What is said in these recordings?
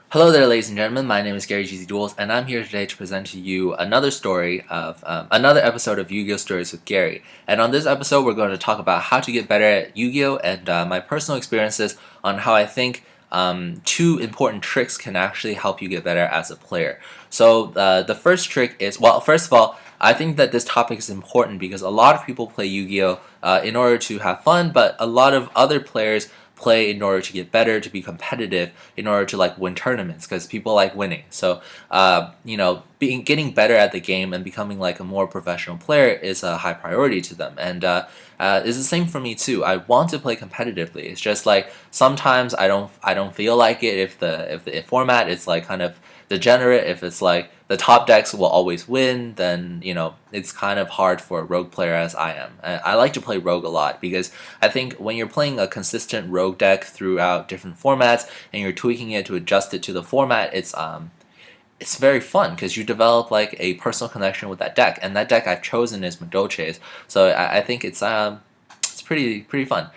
Hello there, ladies and gentlemen. My name is gzduel, and I'm here today to present to you another story of another episode of Yu-Gi-Oh! Stories with Gary. And on this episode, we're going to talk about how to get better at Yu-Gi-Oh! And my personal experiences on how I think two important tricks can actually help you get better as a player. So the first trick is, well, first of all, I think that this topic is important because a lot of people play Yu-Gi-Oh! In order to have fun, but a lot of other players play in order to get better, to be competitive, in order to like win tournaments, because people like winning. So getting better at the game and becoming like a more professional player is a high priority to them. And it's the same for me too. I want to play competitively. It's just like sometimes I don't feel like it if the format is like kind of degenerate. If it's like the top decks will always win, then it's kind of hard for a rogue player as I am. I like to play rogue a lot because I think when you're playing a consistent rogue deck throughout different formats and you're tweaking it to adjust it to the format, it's very fun because you develop like a personal connection with that deck, and that deck I've chosen is Madoche's. So I think it's pretty fun.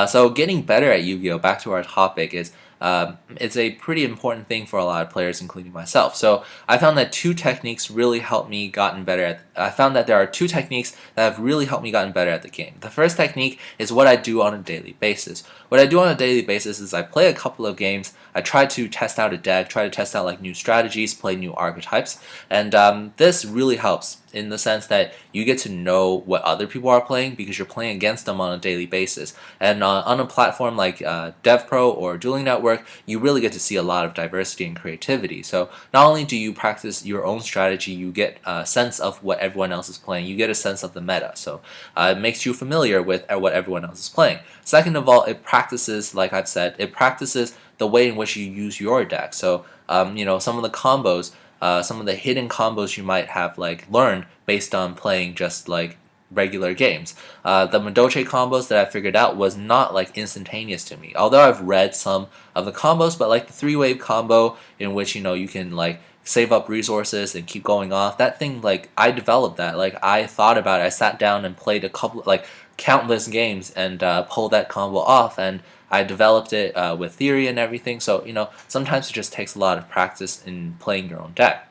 So getting better at Yu-Gi-Oh! Back to our topic is it's a pretty important thing for a lot of players, including myself. So I found that two techniques really helped me gotten better at. I found that there are two techniques that have really helped me gotten better at the game. The first technique is what I do on a daily basis. What I do on a daily basis is I play a couple of games. I try to test out a deck, try to test out like new strategies, play new archetypes, and this really helps in the sense that you get to know what other people are playing because you're playing against them on a daily basis. And on a platform like DevPro or Dueling Network, you really get to see a lot of diversity and creativity. So not only do you practice your own strategy, you get a sense of what everyone else is playing. You get a sense of the meta. So it makes you familiar with what everyone else is playing. Second of all, it practices, like I've said, it practices the way in which you use your deck. So some of the combos, some of the hidden combos you might have like learned based on playing just like regular games. The Madoche combos that I figured out was not like instantaneous to me. Although I've read some of the combos, but like the three-wave combo in which you can like save up resources and keep going off. That thing, like I developed that. Like I thought about it. I sat down and played a couple like countless games and pulled that combo off, and I developed it with theory and everything. So sometimes it just takes a lot of practice in playing your own deck.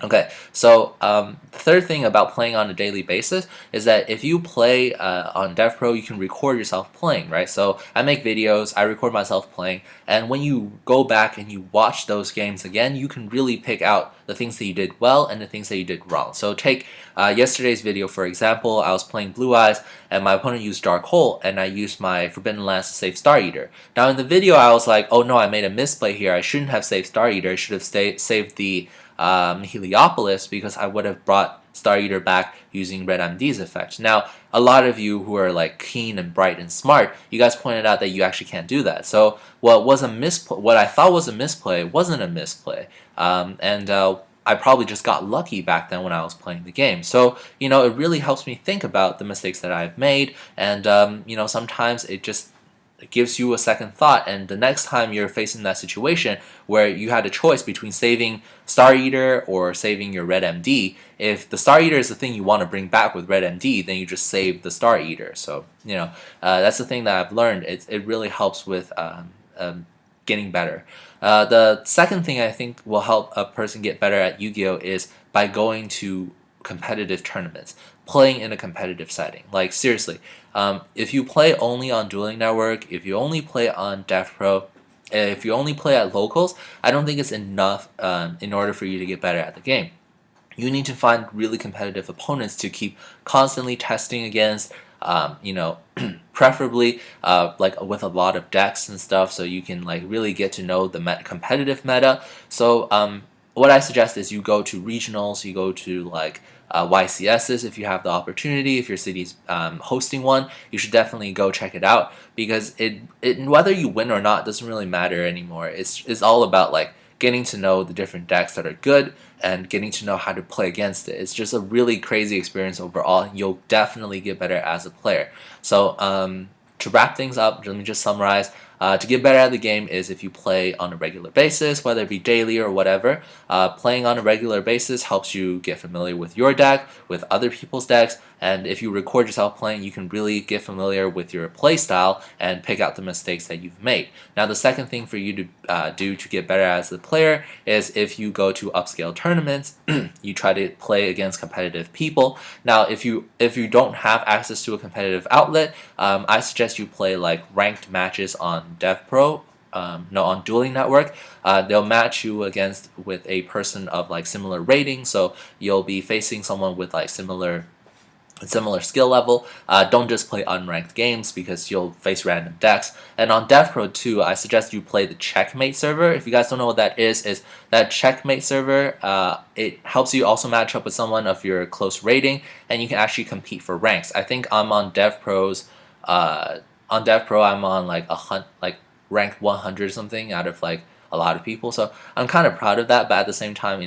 Okay, so the third thing about playing on a daily basis is that if you play on DevPro, you can record yourself playing, right? So I make videos, I record myself playing, and when you go back and you watch those games again, you can really pick out the things that you did well and the things that you did wrong. So take yesterday's video, for example. I was playing Blue Eyes, and my opponent used Dark Hole, and I used my Forbidden Lance to save Star Eater. Now in the video, I was like, oh no, I made a misplay here. I shouldn't have saved Star Eater. I should have saved the Heliopolis because I would have brought Star Eater back using Red MD's effect. Now, a lot of you who are like keen and bright and smart, you guys pointed out that you actually can't do that. So what I thought was a misplay wasn't a misplay, and I probably just got lucky back then when I was playing the game. So it really helps me think about the mistakes that I've made, and sometimes it gives you a second thought, and the next time you're facing that situation where you had a choice between saving Star Eater or saving your Red MD, if the Star Eater is the thing you want to bring back with Red MD, then you just save the Star Eater. So that's the thing that I've learned. It really helps with getting better. The second thing I think will help a person get better at Yu-Gi-Oh! Is by going to competitive tournaments, playing in a competitive setting. Like seriously, if you play only on Dueling Network, if you only play on DevPro, if you only play at locals, I don't think it's enough in order for you to get better at the game. You need to find really competitive opponents to keep constantly testing against, preferably like with a lot of decks and stuff, so you can like really get to know the competitive meta. So what I suggest is you go to regionals, you go to like YCSs if you have the opportunity. If your city's hosting one, you should definitely go check it out because whether you win or not doesn't really matter anymore. It's all about like getting to know the different decks that are good and getting to know how to play against it. It's just a really crazy experience overall, and you'll definitely get better as a player. So to wrap things up, let me just summarize. To get better at the game is if you play on a regular basis, whether it be daily or whatever. Playing on a regular basis helps you get familiar with your deck, with other people's decks, and if you record yourself playing, you can really get familiar with your play style and pick out the mistakes that you've made. Now, the second thing for you to do to get better as a player is if you go to upscale tournaments, you try to play against competitive people. Now, if you don't have access to a competitive outlet, I suggest you play like ranked matches on DevPro. No, on Dueling Network. They'll match you against with a person of like similar rating, so you'll be facing someone with like similar skill level. Don't just play unranked games because you'll face random decks. And on DevPro 2, I suggest you play the Checkmate server. If you guys don't know what that is that Checkmate server, it helps you also match up with someone of your close rating, and you can actually compete for ranks. I think I'm on DevPro's, on DevPro I'm on like ranked 100 or something out of like a lot of people, so I'm kind of proud of that. But at the same time,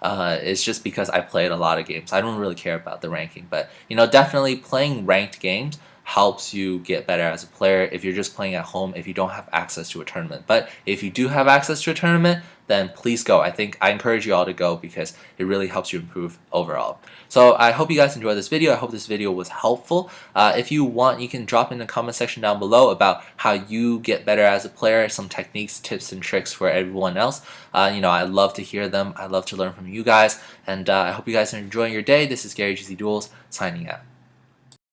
it's just because I played a lot of games. I don't really care about the ranking, but definitely playing ranked games helps you get better as a player if you're just playing at home, if you don't have access to a tournament. But if you do have access to a tournament, then please go. I encourage you all to go because it really helps you improve overall. So I hope you guys enjoyed this video. I hope this video was helpful. If you want, you can drop in the comment section down below about how you get better as a player, some techniques, tips, and tricks for everyone else. I love to hear them. I love to learn from you guys, and I hope you guys are enjoying your day. This is Gary gzduels signing out.